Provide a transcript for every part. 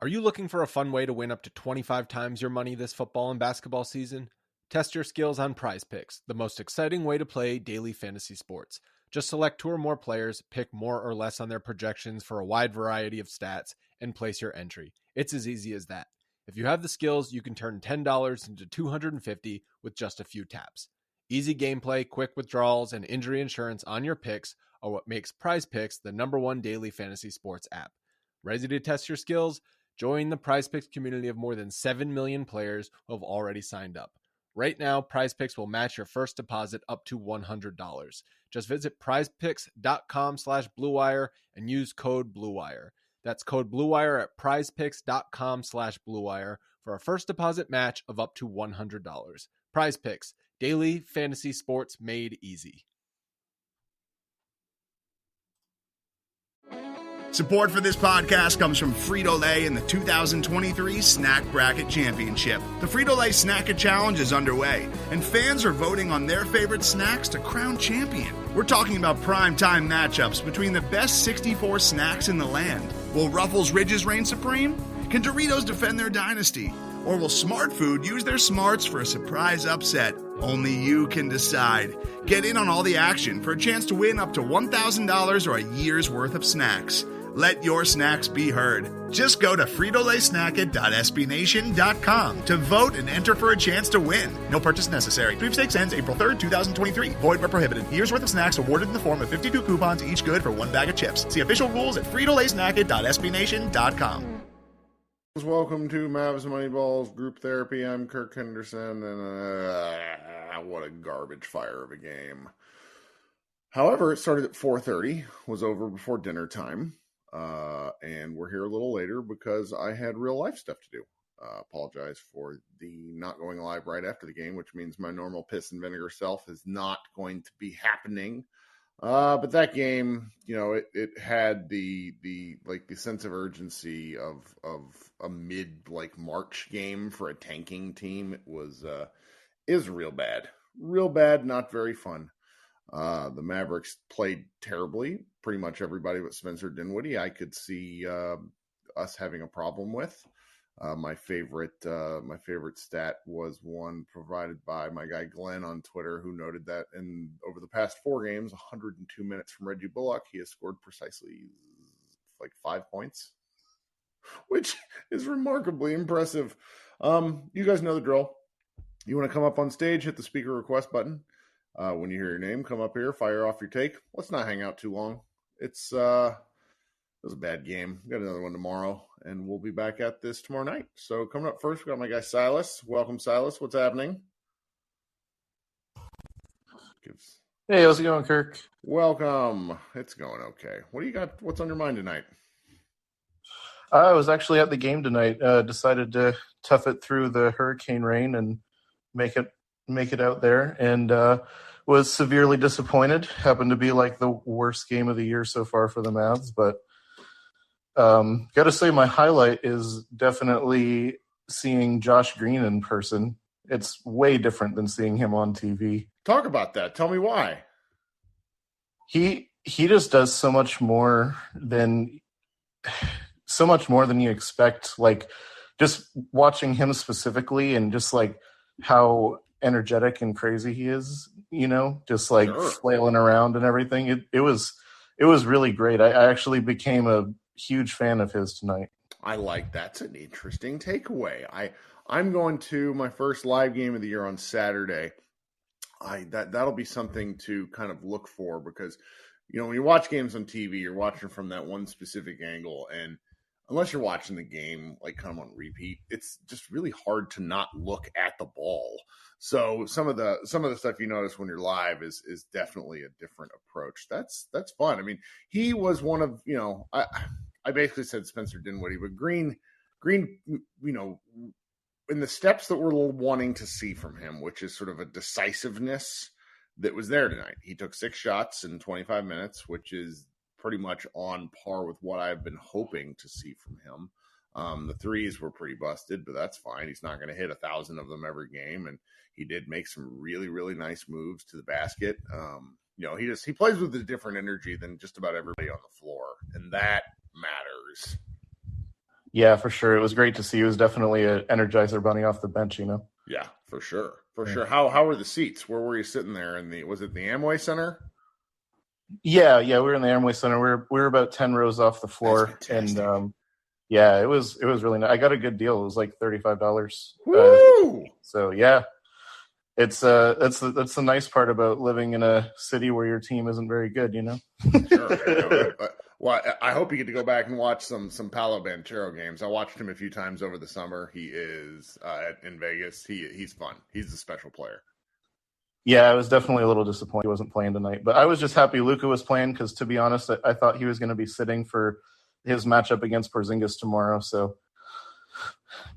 Are you looking for a fun way to win up to 25 times your money this football and basketball season? Test your skills on Prize Picks, the most exciting way to play daily fantasy sports. Just select 2 or more players, pick more or less on their projections for a wide variety of stats, and place your entry. It's as easy as that. If you have the skills, you can turn $10 into $250 with just a few taps. Easy gameplay, quick withdrawals, and injury insurance on your picks are what makes Prize Picks the #1 daily fantasy sports app. Ready to test your skills? Join the Prize Picks community of more than 7 million players who have already signed up. Right now, Prize Picks will match your first deposit up to $100. Just visit prizepicks.com/bluewire and use code BLUEWIRE. That's code BLUEWIRE at prizepicks.com/bluewire for a first deposit match of up to $100. Prize Picks, daily fantasy sports made easy. Support for this podcast comes from Frito-Lay and the 2023 Snack Bracket Championship. The Frito-Lay Snack-It Challenge is underway, and fans are voting on their favorite snacks to crown champion. We're talking about prime-time matchups between the best 64 snacks in the land. Will Ruffles Ridges reign supreme? Can Doritos defend their dynasty? Or will Smart Food use their smarts for a surprise upset? Only you can decide. Get in on all the action for a chance to win up to $1,000 or a year's worth of snacks. Let your snacks be heard. Just go to fritolaysnacket.sbnation.com to vote and enter for a chance to win. No purchase necessary. Sweepstakes ends April 3rd, 2023. Void where prohibited. Year's worth of snacks awarded in the form of 52 coupons, each good for 1 bag of chips. See official rules at fritolaysnacket.sbnation.com. Welcome to Mavs Moneyballs Group Therapy. I'm Kirk Henderson, and what a garbage fire of a game. However, it started at 4:30, was over before dinner time. And we're here a little later because I had real life stuff to do. Apologize for the not going live right after the game, which means my normal piss and vinegar self is not going to be happening. But that game, it had the sense of urgency of a mid March game for a tanking team. It was real bad, not very fun. The Mavericks played terribly. Pretty much everybody but Spencer Dinwiddie I could see us having a problem with. My favorite stat was one provided by my guy Glenn on Twitter, who noted that over the past 4 games, 102 minutes from Reggie Bullock, he has scored precisely 5 points, which is remarkably impressive. You guys know the drill. You want to come up on stage, hit the speaker request button. When you hear your name, come up here, fire off your take. Let's not hang out too long. It was a bad game. We got another one tomorrow, and we'll be back at this tomorrow night. So coming up first, we got my guy Silas. Welcome, Silas. What's happening? Hey, how's it going, Kirk? Welcome. It's going okay. What do you got? What's on your mind tonight? I was actually at the game tonight. Decided to tough it through the hurricane rain and make it out there, and was severely disappointed. Happened to be the worst game of the year so far for the Mavs, but got to say my highlight is definitely seeing Josh Green in person. It's way different than seeing him on TV. Talk about that. Tell me why. He just does so much more than you expect. Just watching him specifically, and just how energetic and crazy he is, Sure. Flailing around and everything. It was really great. I actually became a huge fan of his tonight. I like that's an interesting takeaway. I'm going to my first live game of the year on Saturday. That'll be something to kind of look for, because when you watch games on TV, you're watching from that one specific angle, and unless you're watching the game kind of on repeat, it's just really hard to not look at the ball. So some of the stuff you notice when you're live is definitely a different approach. That's fun. I mean, he was one of I basically said Spencer Dinwiddie, but Green, in the steps that we're wanting to see from him, which is sort of a decisiveness that was there tonight. He took 6 shots in 25 minutes, which is pretty much on par with what I've been hoping to see from him. The threes were pretty busted, but that's fine. He's not going to hit 1,000 of them every game, and he did make some really, really nice moves to the basket. He plays with a different energy than just about everybody on the floor, and that matters. Yeah, for sure. It was great to see. He was definitely an Energizer bunny off the bench, you know? Yeah, for sure. For sure. How were the seats? Where were you sitting there? Was it the Amway Center? Yeah, we were in the Amway Center. We were about 10 rows off the floor. That's fantastic. And yeah, it was really nice. I got a good deal. It was like $35. Woo! So yeah. That's the nice part about living in a city where your team isn't very good, you know? Sure. Well, I hope you get to go back and watch some Paolo Banchero games. I watched him a few times over the summer. He is in Vegas. He's fun. He's a special player. Yeah, I was definitely a little disappointed he wasn't playing tonight, but I was just happy Luka was playing because, to be honest, I thought he was going to be sitting for his matchup against Porzingis tomorrow. So,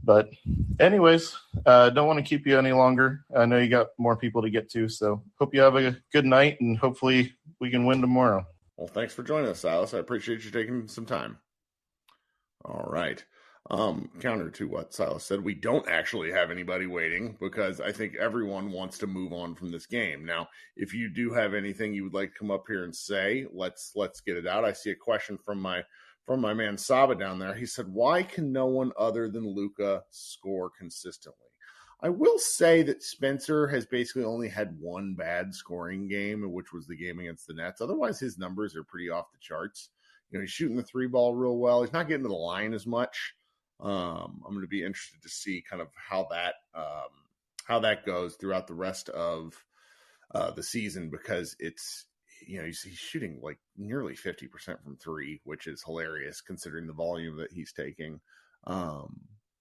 but anyways, don't want to keep you any longer. I know you got more people to get to, so hope you have a good night and hopefully we can win tomorrow. Well, thanks for joining us, Silas. I appreciate you taking some time. All right. Counter to what Silas said, we don't actually have anybody waiting because I think everyone wants to move on from this game. Now, if you do have anything you would like to come up here and say, let's get it out. I see a question from my man Saba down there. He said, "Why can no one other than Luka score consistently?" I will say that Spencer has basically only had one bad scoring game, which was the game against the Nets. Otherwise, his numbers are pretty off the charts. You know, he's shooting the three ball real well. He's not getting to the line as much. I'm going to be interested to see kind of how that goes throughout the rest of the season because it's, you know, he's shooting like nearly 50% from three, which is hilarious considering the volume that he's taking.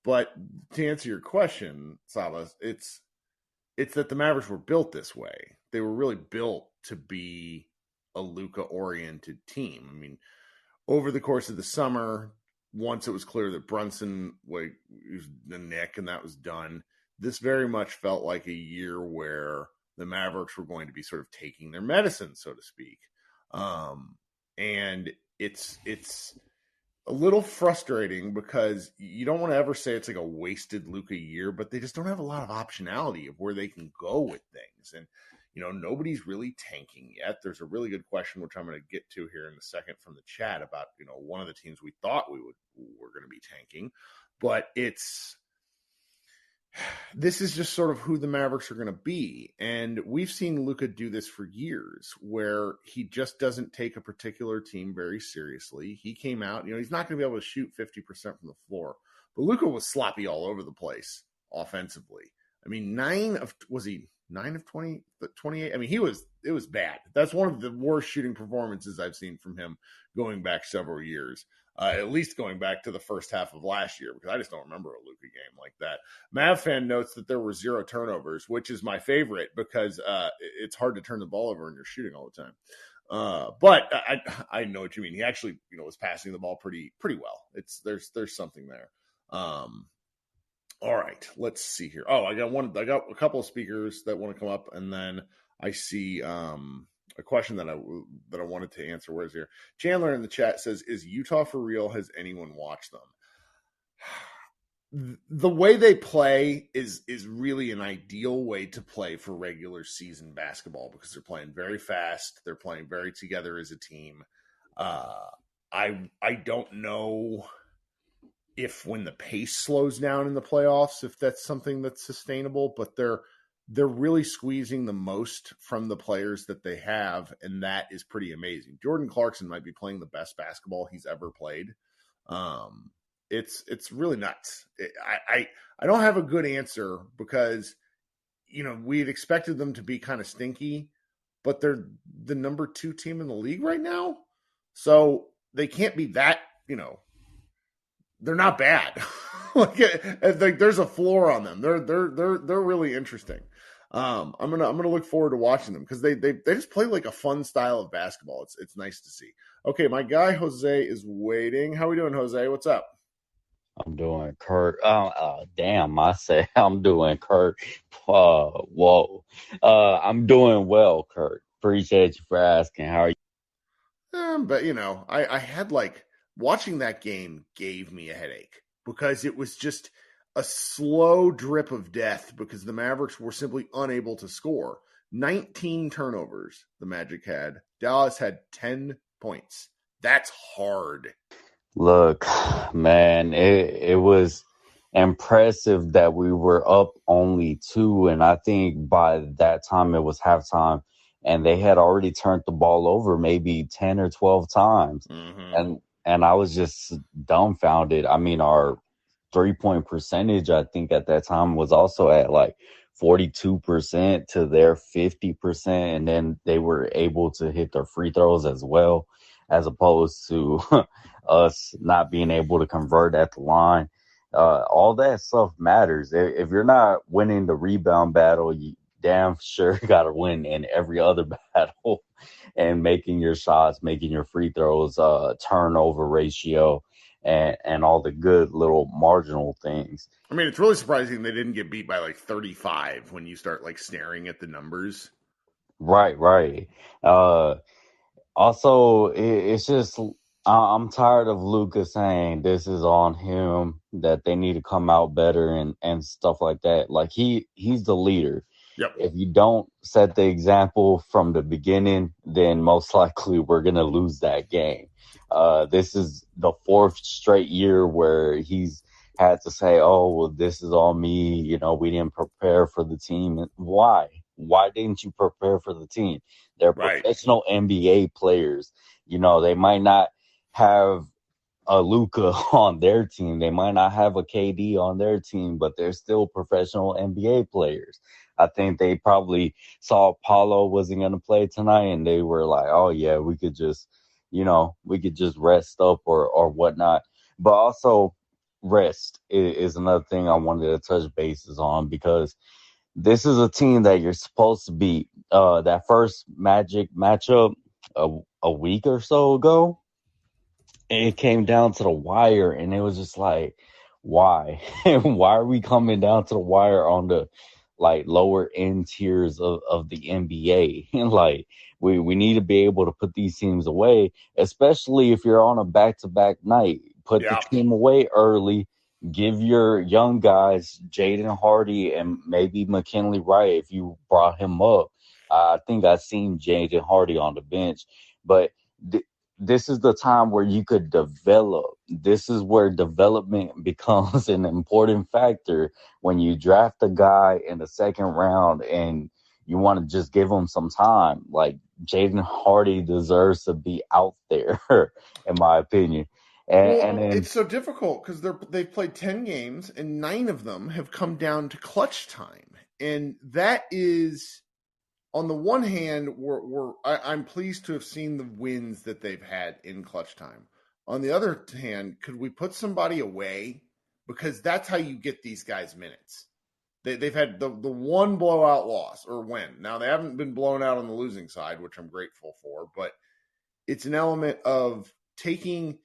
But to answer your question, Saba, it's that the Mavericks were built this way. They were really built to be a Luka-oriented team. I mean, over the course of the summer, once it was clear that Brunson was the Nick and that was done, this very much felt like a year where the Mavericks were going to be sort of taking their medicine, so to speak. And it's a little frustrating because you don't want to ever say it's like a wasted Luka year, but they just don't have a lot of optionality of where they can go with things. And, you know, nobody's really tanking yet. There's a really good question, which I'm going to get to here in a second from the chat about, you know, one of the teams we thought were going to be tanking, but this is just sort of who the Mavericks are going to be. And we've seen Luka do this for years where he just doesn't take a particular team very seriously. He came out, you know, he's not going to be able to shoot 50% from the floor, but Luka was sloppy all over the place offensively. I mean, 9 of 20, 28. I mean, it was bad. That's one of the worst shooting performances I've seen from him going back several years. At least going back to the first half of last year, because I just don't remember a Luka game like that. Mav fan notes that there were 0 turnovers, which is my favorite because it's hard to turn the ball over when you're shooting all the time. But I know what you mean. He actually, you know, was passing the ball pretty well. There's something there. All right, let's see here. Oh, I got a couple of speakers that want to come up, and then I see a question that I wanted to answer. Where's here? Chandler in the chat says, "Is Utah for real? Has anyone watched them?" The way they play is really an ideal way to play for regular season basketball because they're playing very fast. They're playing very together as a team. I don't know if when the pace slows down in the playoffs, if that's something that's sustainable, but they're really squeezing the most from the players that they have, and that is pretty amazing. Jordan Clarkson might be playing the best basketball he's ever played. It's really nuts. I don't have a good answer because, you know, we had expected them to be kind of stinky, but they're the number 2 team in the league right now, so they can't be that, you know, they're not bad. like there's a floor on them. They're really interesting. I'm gonna look forward to watching them because they just play like a fun style of basketball. It's nice to see. Okay, my guy Jose is waiting. How we doing, Jose? What's up? I'm doing Kirk. Damn, I say I'm doing Kirk. Whoa. I'm doing well, Kirk. Appreciate you for asking. How are you? But you know, I had like watching that game gave me a headache because it was just a slow drip of death because the Mavericks were simply unable to score. 19 turnovers the Magic had. Dallas had 10 points. That's hard. Look, man, it was impressive that we were up only 2, and I think by that time it was halftime, and they had already turned the ball over maybe 10 or 12 times, and I was just dumbfounded. I mean, our 3-point percentage, I think at that time was also at like 42% to their 50%, and then they were able to hit their free throws as well, as opposed to us not being able to convert at the line. All that stuff matters. If you're not winning the rebound battle, you damn sure got to win in every other battle, and making your shots, making your free throws, turnover ratio, and all the good little marginal things. I mean, it's really surprising they didn't get beat by like 35 when you start like staring at the numbers. Right. Also, it's just I'm tired of Luka saying this is on him, that they need to come out better and stuff like that. Like he's the leader. Yep. If you don't set the example from the beginning, then most likely we're gonna lose that game. This is the 4th straight year where he's had to say, "Oh, well, this is on me. You know, we didn't prepare for the team." Why? Why didn't you prepare for the team? They're professional NBA players. You know, they might not have a Luka on their team. They might not have a KD on their team, but they're still professional NBA players. I think they probably saw Paulo wasn't going to play tonight, and they were like, oh, yeah, we could just rest up or whatnot. But also rest is another thing I wanted to touch bases on, because this is a team that you're supposed to beat. That first Magic matchup a week or so ago, it came down to the wire, and it was just like, why? Why are we coming down to the wire on the like lower end tiers of the NBA? And like we need to be able to put these teams away, especially if you're on a back-to-back night. Put the team away early. Give your young guys, Jaden Hardy and maybe McKinley Wright, if you brought him up. I think I've seen Jaden Hardy on the bench. But this is the time where you could develop. This is where development becomes an important factor when you draft a guy in the 2nd round and you want to just give him some time. Like, Jaden Hardy deserves to be out there, in my opinion. And then, it's so difficult because they've played 10 games and 9 of them have come down to clutch time. And that is, on the one hand, I'm pleased to have seen the wins that they've had in clutch time. On the other hand, could we put somebody away? Because that's how you get these guys minutes. They've had the one blowout loss or win. Now, they haven't been blown out on the losing side, which I'm grateful for, but it's an element of taking,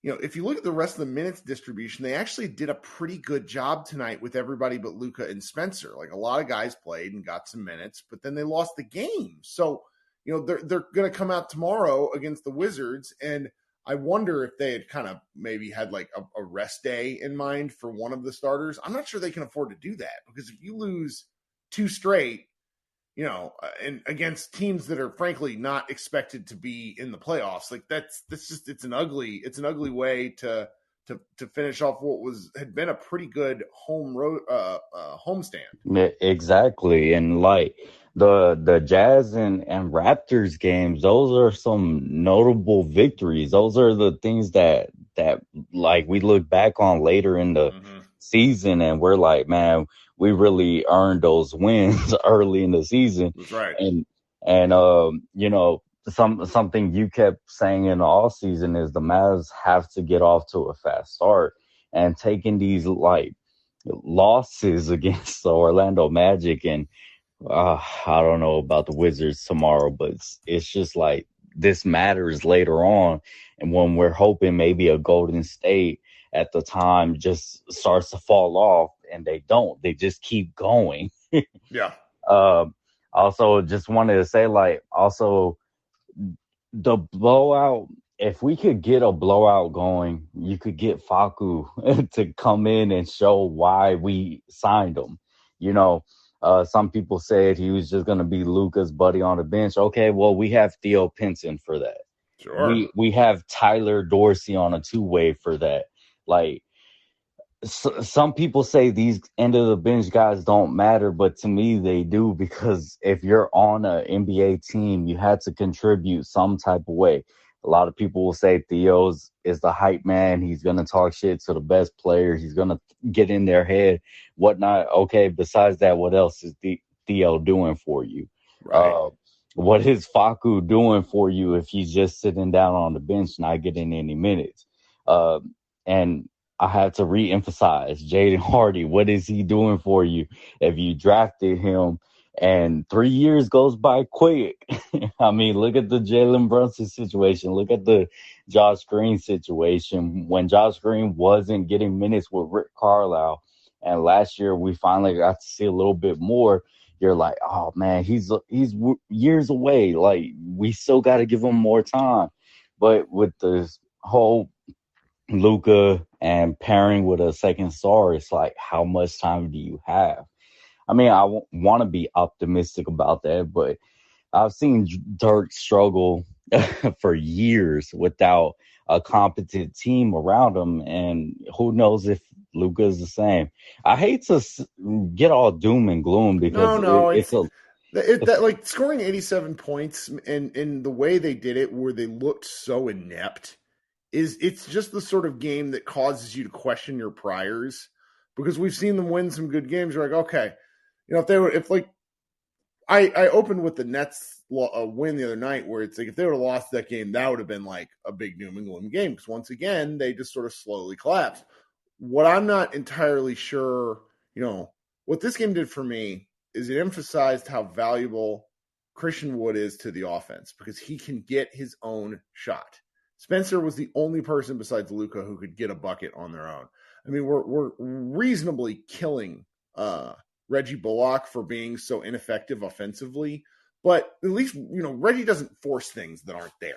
you know, if you look at the rest of the minutes distribution, they actually did a pretty good job tonight with everybody but Luka and Spencer. Like, a lot of guys played and got some minutes, but then they lost the game. So, you know, they're going to come out tomorrow against the Wizards, and I wonder if they had kind of maybe had like a rest day in mind for one of the starters. I'm not sure they can afford to do that, because if you lose 2 straight, you know, and against teams that are frankly not expected to be in the playoffs, like that's just it's an ugly way to finish off what had been a pretty good homestand. Exactly. And like the Jazz and Raptors games, those are some notable victories. Those are the things that like we look back on later in the season, and we're like, man, we really earned those wins early in the season. That's right. And you know, something you kept saying in the off season is the Mavs have to get off to a fast start, and taking these like losses against the Orlando Magic and I don't know about the Wizards tomorrow, but it's just like this matters later on. And when we're hoping maybe a Golden State at the time just starts to fall off, and they don't. They just keep going. Yeah. Also, just wanted to say, like, also the blowout, if we could get a blowout going, you could get Facu to come in and show why we signed him. You know, some people said he was just going to be Luka's buddy on the bench. Okay, well, we have Theo Pinson for that. Sure. We have Tyler Dorsey on a two-way for that. Like, some people say these end of the bench guys don't matter, but to me they do, because if you're on an NBA team, you had to contribute some type of way. A lot of people will say Theo's is the hype man. He's going to talk shit to the best players. He's going to get in their head, whatnot. Okay, besides that, what else is Theo doing for you? Right. What is Facu doing for you if he's just sitting down on the bench, not getting any minutes? And I have to re-emphasize Jaden Hardy. What is he doing for you if you drafted him and 3 years goes by quick? I mean, look at the Jalen Brunson situation. Look at the Josh Green situation. When Josh Green wasn't getting minutes with Rick Carlisle, and last year we finally got to see a little bit more, you're like, oh, man, he's years away. Like, we still got to give him more time. But with this whole Luka and pairing with a second star, it's like, how much time do you have? I mean, I want to be optimistic about that, but I've seen Dirk struggle for years without a competent team around him, and who knows if Luka is the same. I hate to get all doom and gloom, because it's like scoring 87 points and the way they did it, where they looked so inept, it's just the sort of game that causes you to question your priors, because we've seen them win some good games. You're like, okay, I opened with the Nets win the other night, where it's like, if they would have lost that game, that would have been like a big doom and gloom game, because once again, they just sort of slowly collapsed. What I'm not entirely sure, what this game did for me is it emphasized how valuable Christian Wood is to the offense, because he can get his own shot. Spencer was the only person besides Luka who could get a bucket on their own. I mean, we're reasonably killing Reggie Bullock for being so ineffective offensively, but at least, Reggie doesn't force things that aren't there.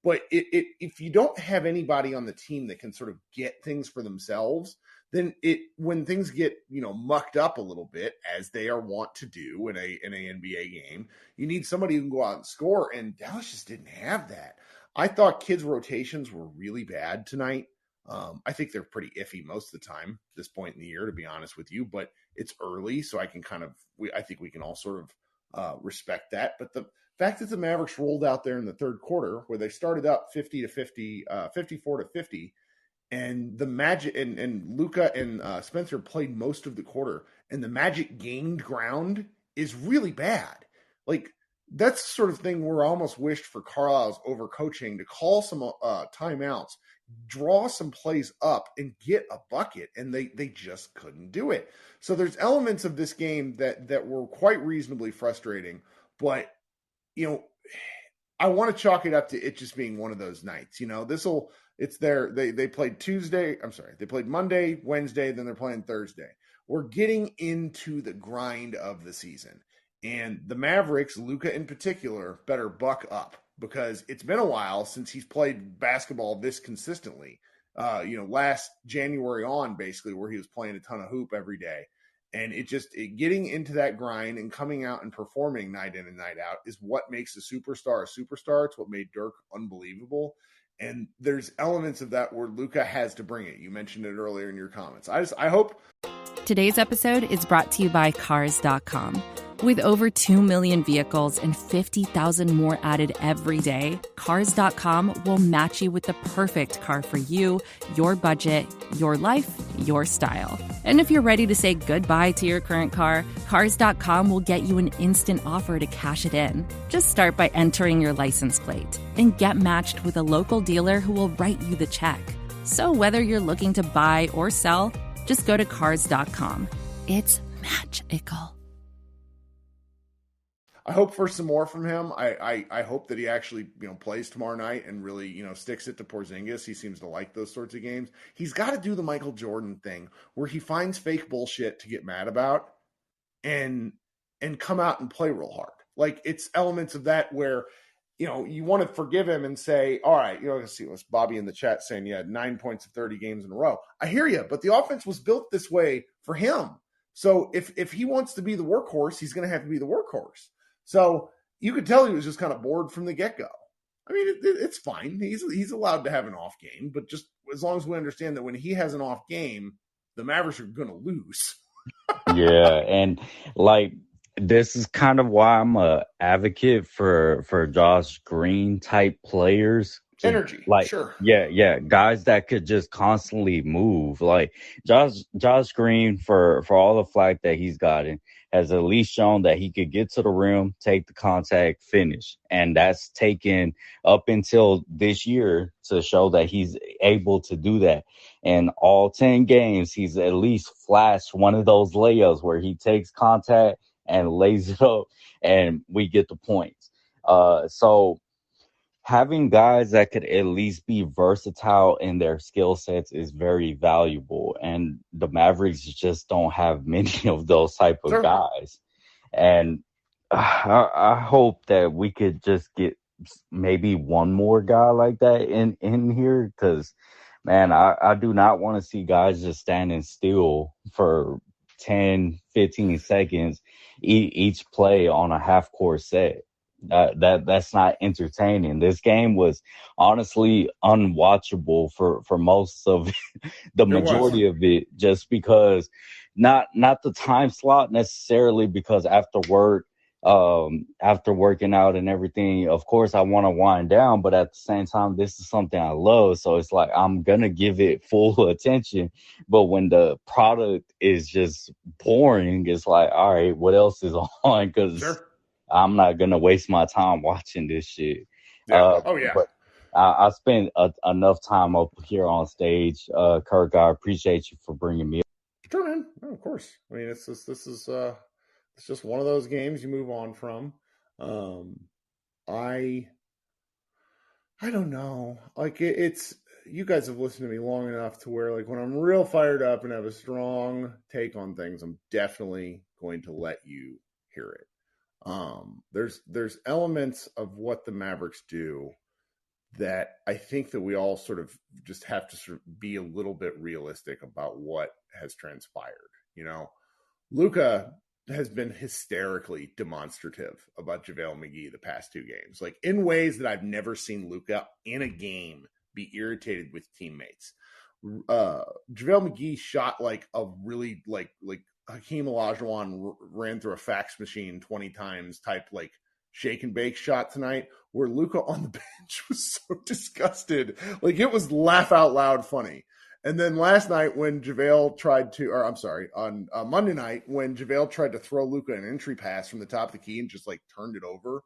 But if you don't have anybody on the team that can sort of get things for themselves, then when things get, mucked up a little bit, as they are wont to do in a NBA game, you need somebody who can go out and score, and Dallas just didn't have that. I thought Kids' rotations were really bad tonight. I think they're pretty iffy most of the time at this point in the year, to be honest with you, but it's early, so I can I think we can all sort of respect that. But the fact that the Mavericks rolled out there in the third quarter, where they started up 54-50, and the Magic and Luka and Spencer played most of the quarter, and the Magic gained ground, is really bad. Like, that's the sort of thing where I almost wished for Carlisle's overcoaching to call some timeouts, draw some plays up, and get a bucket, and they just couldn't do it. So there's elements of this game that were quite reasonably frustrating, but I want to chalk it up to it just being one of those nights. They played they played Monday, Wednesday, then they're playing Thursday. We're getting into the grind of the season. And the Mavericks, Luka in particular, better buck up, because it's been a while since he's played basketball this consistently. Last January on, basically, where he was playing a ton of hoop every day. And getting into that grind and coming out and performing night in and night out is what makes a superstar a superstar. It's what made Dirk unbelievable. And there's elements of that where Luka has to bring it. You mentioned it earlier in your comments. I hope. Today's episode is brought to you by Cars.com. With over 2 million vehicles and 50,000 more added every day, Cars.com will match you with the perfect car for you, your budget, your life, your style. And if you're ready to say goodbye to your current car, Cars.com will get you an instant offer to cash it in. Just start by entering your license plate and get matched with a local dealer who will write you the check. So whether you're looking to buy or sell, just go to Cars.com. It's magical. I hope for some more from him. I hope that he actually, plays tomorrow night and really, sticks it to Porzingis. He seems to like those sorts of games. He's got to do the Michael Jordan thing, where he finds fake bullshit to get mad about and come out and play real hard. Like, it's elements of that where, you want to forgive him and say, all right, let's see, what's Bobby in the chat saying, you had 9 points of 30 games in a row. I hear you, but the offense was built this way for him. So if he wants to be the workhorse, he's going to have to be the workhorse. So you could tell he was just kind of bored from the get-go. I mean, it's fine. He's allowed to have an off game, but just as long as we understand that when he has an off game, the Mavericks are going to lose. Yeah, and like this is kind of why I'm a advocate for Josh Green type players to Energy, like sure. yeah, guys that could just constantly move. Like Josh Green for all the flack that he's gotten has at least shown that he could get to the rim, take the contact, finish. And that's taken up until this year to show that he's able to do that. In all 10 games, he's at least flashed one of those layups where he takes contact and lays it up, and we get the points. So having guys that could at least be versatile in their skill sets is very valuable. And the Mavericks just don't have many of those type of Sure. guys. And I hope that we could just get maybe one more guy like that in here, because man, I do not want to see guys just standing still for 10, 15 seconds each play on a half court set. That's not entertaining. This game was honestly unwatchable for most of the majority of it, just because not the time slot necessarily, because after working out and everything, of course I want to wind down, but at the same time, this is something I love. So it's like, I'm going to give it full attention. But when the product is just boring, it's like, all right, what else is on? Because I'm not going to waste my time watching this shit. Yeah. But I spent enough time up here on stage. Kirk, I appreciate you for bringing me up. Sure, man. No, of course. I mean, this is just one of those games you move on from. I don't know. Like it's you guys have listened to me long enough to where, like, when I'm real fired up and have a strong take on things, I'm definitely going to let you hear it. There's elements of what the Mavericks do that I think that we all sort of just have to sort of be a little bit realistic about what has transpired. You know, Luka has been hysterically demonstrative about JaVale McGee the past two games, like in ways that I've never seen Luka in a game be irritated with teammates. JaVale McGee shot like a really like Hakeem Olajuwon ran through a fax machine 20 times type, like, shake and bake shot tonight, where Luka on the bench was so disgusted. Like, it was laugh out loud funny. And then last night when JaVale tried to, or I'm sorry, on Monday night when JaVale tried to throw Luka an entry pass from the top of the key and just like turned it over,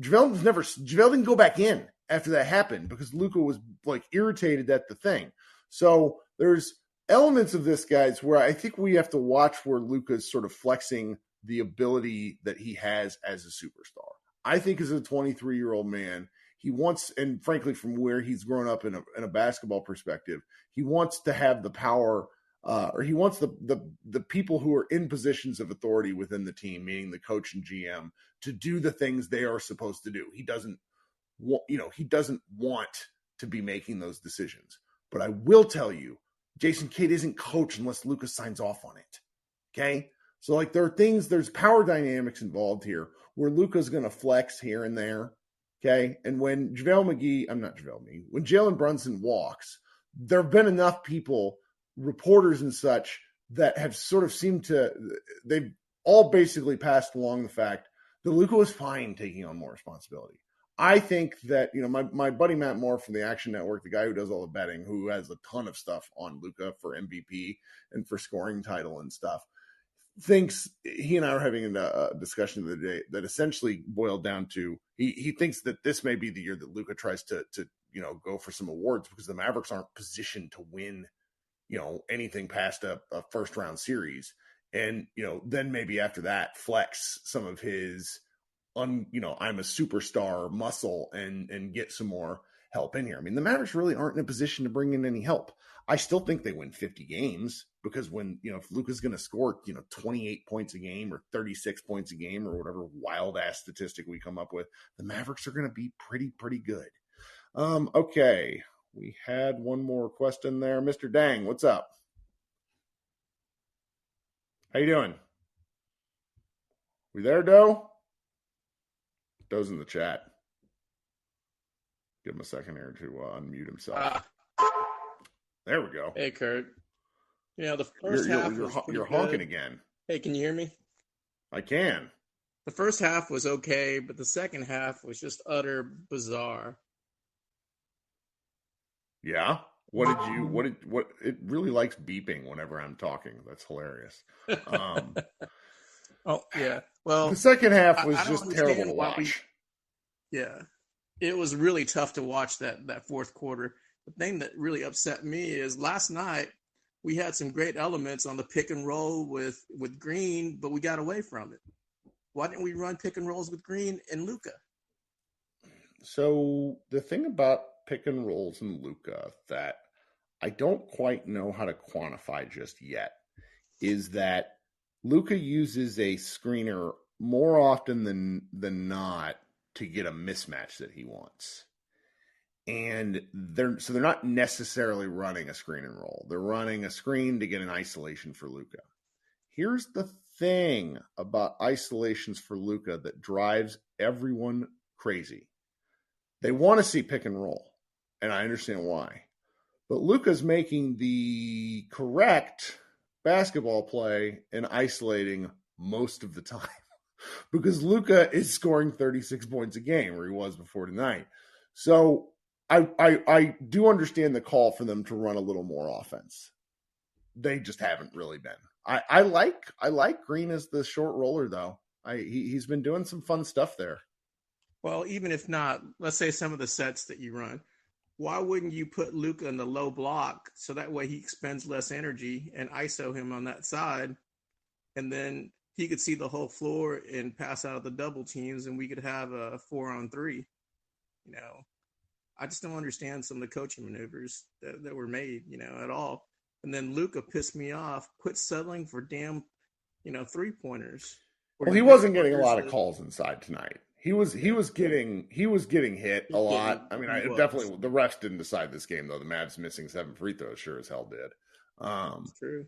JaVale didn't go back in after that happened because Luka was like irritated at the thing. So there's elements of this, guys, where I think we have to watch where Luka's sort of flexing the ability that he has as a superstar. I think as a 23-year-old man, he wants, and frankly, from where he's grown up in a basketball perspective, he wants to have the power, or he wants the people who are in positions of authority within the team, meaning the coach and GM, to do the things they are supposed to do. He doesn't want to be making those decisions. But I will tell you, Jason Kidd isn't coach unless Luka signs off on it. Okay? So, like, there's power dynamics involved here where Luka's going to flex here and there. Okay? And when when Jalen Brunson walks, there have been enough people, reporters and such, that have sort of they've all basically passed along the fact that Luka was fine taking on more responsibility. I think that, my buddy Matt Moore from the Action Network, the guy who does all the betting, who has a ton of stuff on Luka for MVP and for scoring title and stuff, thinks, he and I were having a discussion the other day that essentially boiled down to, he thinks that this may be the year that Luka tries to go for some awards because the Mavericks aren't positioned to win, anything past a first round series. And, then maybe after that flex some of his I'm a superstar muscle and get some more help in here. I mean, the Mavericks really aren't in a position to bring in any help. I still think they win 50 games because when, if Luka's going to score, 28 points a game or 36 points a game or whatever wild ass statistic we come up with, the Mavericks are going to be pretty good. Okay. We had one more question there. Mr. Dang, what's up? How you doing? We there, Doe? Doe's in the chat. Give him a second here to unmute himself. There we go. Hey, Kirk. The first half was pretty you're honking good. again. Hey, can you hear me? I can. The first half was okay, but the second half was just utter bizarre. Yeah. It really likes beeping whenever I'm talking. That's hilarious. Oh, yeah. Well, the second half was I don't just terrible to understand why watch. Yeah. It was really tough to watch that fourth quarter. The thing that really upset me is last night we had some great elements on the pick and roll with Green, but we got away from it. Why didn't we run pick and rolls with Green and Luka? So the thing about pick and rolls and Luka that I don't quite know how to quantify just yet is that Luka uses a screener more often than not to get a mismatch that he wants. And they're not necessarily running a screen and roll. They're running a screen to get an isolation for Luka. Here's the thing about isolations for Luka that drives everyone crazy. They want to see pick and roll, and I understand why. But Luka's making the correct basketball play and isolating most of the time because Luka is scoring 36 points a game where he was before tonight. So I do understand the call for them to run a little more offense. They just haven't really been. I like Green as the short roller though. He's been doing some fun stuff there. Well, even if not, let's say some of the sets that you run, why wouldn't you put Luka in the low block so that way he expends less energy and ISO him on that side, and then he could see the whole floor and pass out of the double teams, and we could have a 4-on-3. I just don't understand some of the coaching maneuvers that were made, at all. And then Luka pissed me off. Quit settling for damn, 3-pointers. Well, he wasn't getting a lot of calls inside tonight. He was getting hit a lot. I mean, definitely the refs didn't decide this game though. The Mavs missing 7 free throws sure as hell did. True.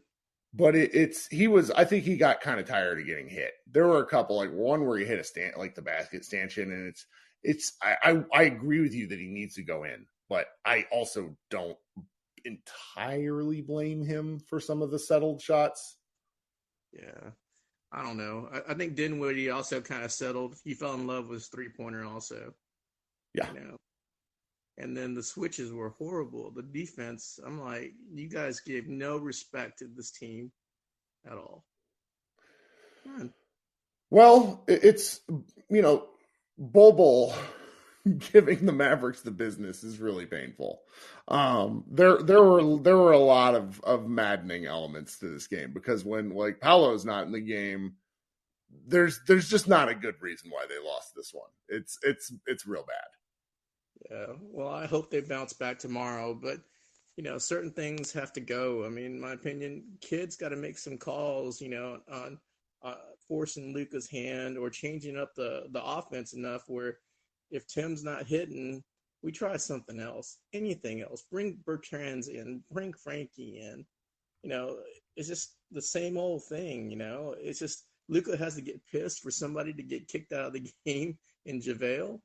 But I think he got kind of tired of getting hit. There were a couple, like one where he hit the basket stanchion, and I agree with you that he needs to go in, but I also don't entirely blame him for some of the settled shots. Yeah. I don't know. I think Dinwiddie also kind of settled. He fell in love with his 3-pointer also. Yeah. And then the switches were horrible. The defense, I'm like, you guys gave no respect to this team at all. Well, it's, Bol giving the Mavericks the business is really painful. There were a lot of maddening elements to this game because when Paolo's not in the game, there's just not a good reason why they lost this one. It's real bad. Yeah. Well, I hope they bounce back tomorrow, but certain things have to go. I mean, in my opinion, kids got to make some calls, on forcing Luka's hand or changing up the offense enough where if Tim's not hitting, we try something else, anything else. Bring Bertrands in, bring Frankie in. It's just the same old thing, It's just Luka has to get pissed for somebody to get kicked out of the game in JaVale.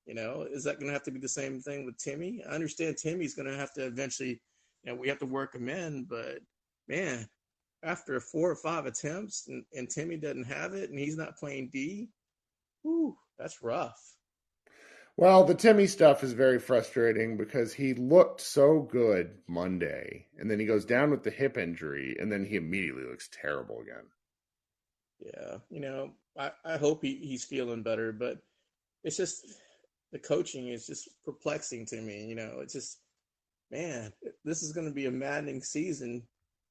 Is that going to have to be the same thing with Timmy? I understand Timmy's going to have to eventually, we have to work him in, but man, after 4 or 5 attempts and Timmy doesn't have it and he's not playing D, that's rough. Well, the Timmy stuff is very frustrating because he looked so good Monday, and then he goes down with the hip injury, and then he immediately looks terrible again. Yeah, I hope he's feeling better, but it's just the coaching is just perplexing to me. It's just, man, this is going to be a maddening season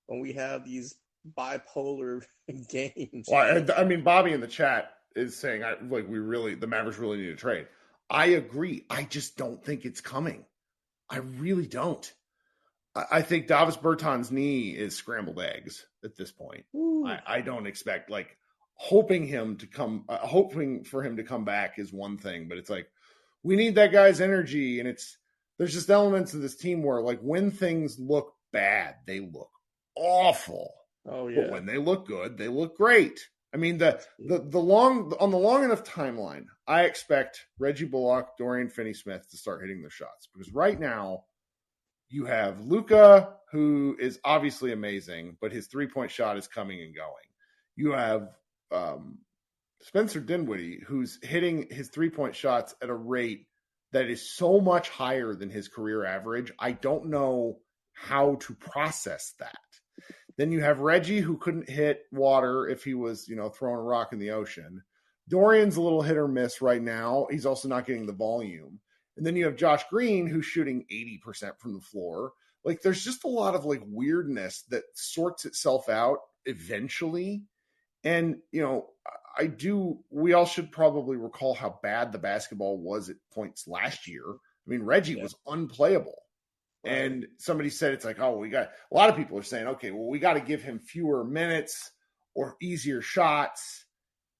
when we have these bipolar games. Well, I mean, Bobby in the chat is saying, the Mavericks really need to trade. I agree. I just don't think it's coming. I really don't. I think Davis Bertans' knee is scrambled eggs at this point. I don't expect, hoping for him to come back is one thing, but it's we need that guy's energy. And there's just elements of this team where when things look bad, they look awful. Oh yeah. But when they look good, they look great. I mean, the long enough timeline, I expect Reggie Bullock, Dorian Finney-Smith to start hitting their shots, because right now you have Luka, who is obviously amazing, but his 3-point shot is coming and going. You have Spencer Dinwiddie, who's hitting his 3-point shots at a rate that is so much higher than his career average. I don't know how to process that. Then you have Reggie, who couldn't hit water if he was, throwing a rock in the ocean. Dorian's a little hit or miss right now. He's also not getting the volume. And then you have Josh Green, who's shooting 80% from the floor. Like, there's just a lot of weirdness that sorts itself out eventually. And, we all should probably recall how bad the basketball was at points last year. I mean, Reggie was unplayable. Right. And somebody said, it's like, a lot of people are saying, okay, well, we got to give him fewer minutes or easier shots.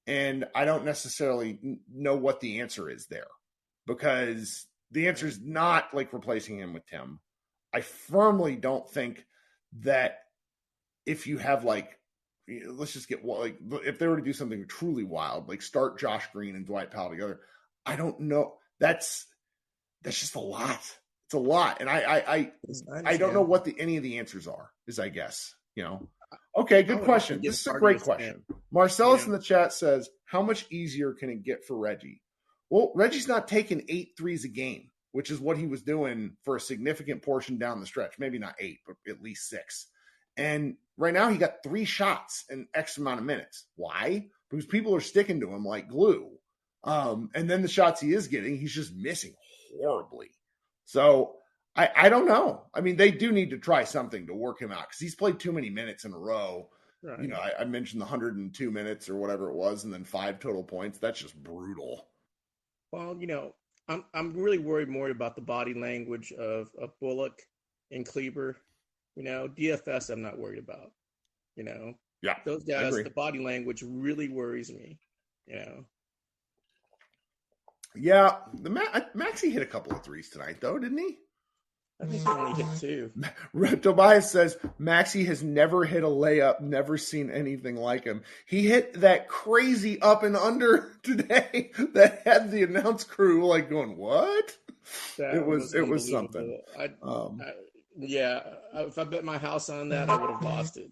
And I don't necessarily know what the answer is there, because the answer is not replacing him with Tim. I firmly don't think that if you have let's just get if they were to do something truly wild, start Josh Green and Dwight Powell together, I don't know. That's just a lot. It's a lot. And I don't know what any of the answers are, I guess, Okay, good question. This is a great question. Marcellus in the chat says, how much easier can it get for Reggie? Well, Reggie's not taking 8 threes a game, which is what he was doing for a significant portion down the stretch. Maybe not 8, but at least 6. And right now he got 3 shots in X amount of minutes. Why? Because people are sticking to him like glue. And then the shots he is getting, he's just missing horribly. So I don't know. I mean, they do need to try something to work him out, because he's played too many minutes in a row. Right. I mentioned the 102 minutes or whatever it was, and then 5 total points. That's just brutal. Well, I'm really worried more about the body language of Bullock and Kleber. DFS I'm not worried about. Yeah, those guys, the body language really worries me. Yeah, Maxey hit a couple of threes tonight, though, didn't he? I think he only hit 2. Tobias says Maxey has never hit a layup, never seen anything like him. He hit that crazy up and under today that had the announce crew going, what? It was something. If I bet my house on that, I would have lost it.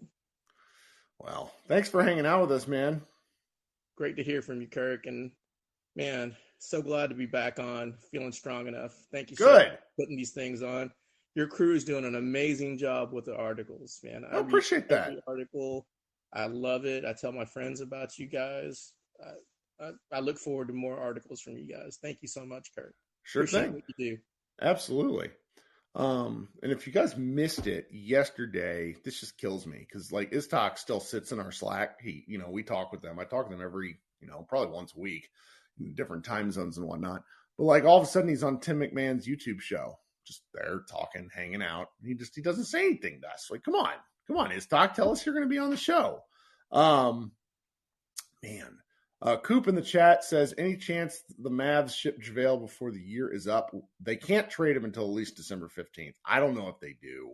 Well, thanks for hanging out with us, man. Great to hear from you, Kirk. And, man, so glad to be back on, feeling strong enough. Thank you so much for putting these things on. Your crew is doing an amazing job with the articles, man. I appreciate that. Every article, I love it. I tell my friends about you guys. I look forward to more articles from you guys. Thank you so much, Kirk. Sure Appreciate thing. What you do. Absolutely. And if you guys missed it yesterday, this just kills me, because Istok still sits in our Slack. We talk with them. I talk to them every, probably once a week, in different time zones and whatnot. But all of a sudden he's on Tim McMahon's YouTube show, just there talking, hanging out. He doesn't say anything to us. Come on, Istok, tell us you're going to be on the show. Man. Coop in the chat says, any chance the Mavs ship JaVale before the year is up? They can't trade him until at least December 15th. I don't know if they do.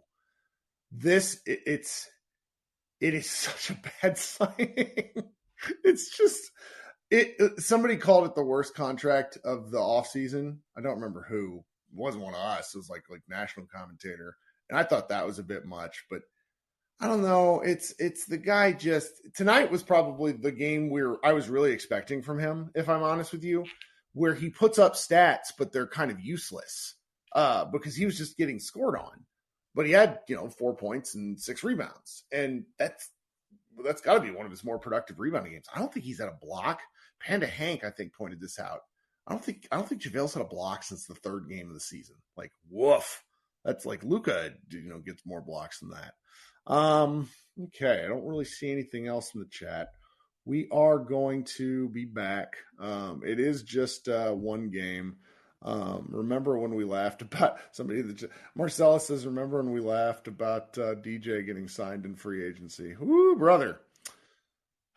It is such a bad signing. It's just, somebody called it the worst contract of the offseason. I don't remember who. It wasn't one of us. It was like national commentator. And I thought that was a bit much, but I don't know. It's the guy tonight was probably the game where I was really expecting from him, if I'm honest with you, where he puts up stats, but they're kind of useless because he was just getting scored on. But he had, 4 points and 6 rebounds. And that's got to be one of his more productive rebounding games. I don't think he's had a block. Panda Hank, I think, pointed this out. I don't think JaVale's had a block since the 3rd game of the season. Woof. That's Luka, gets more blocks than that. Okay, I don't really see anything else in the chat. We are going to be back. It is just one game. Remember when we laughed about Marcellus says, remember when we laughed about DJ getting signed in free agency? Woo, brother.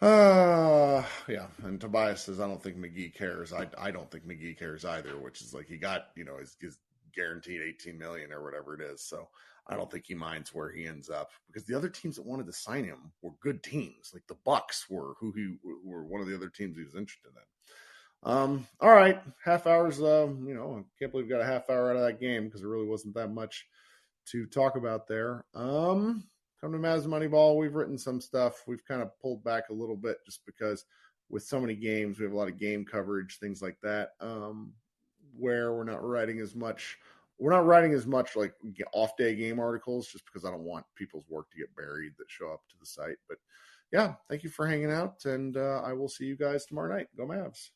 Yeah. And Tobias says, I don't think McGee cares. I don't think McGee cares either, which is he got, his guaranteed $18 million or whatever it is. So I don't think he minds where he ends up because the other teams that wanted to sign him were good teams. Like the Bucks were were one of the other teams he was interested in. All right. Half hours, I can't believe we got a half hour out of that game because there really wasn't that much to talk about there. Come to Mavs Moneyball. We've written some stuff. We've kind of pulled back a little bit just because with so many games, we have a lot of game coverage, things like that, where we're not writing as much. We're not writing as much like off-day game articles just because I don't want people's work to get buried that show up to the site. But, yeah, thank you for hanging out, and I will see you guys tomorrow night. Go Mavs.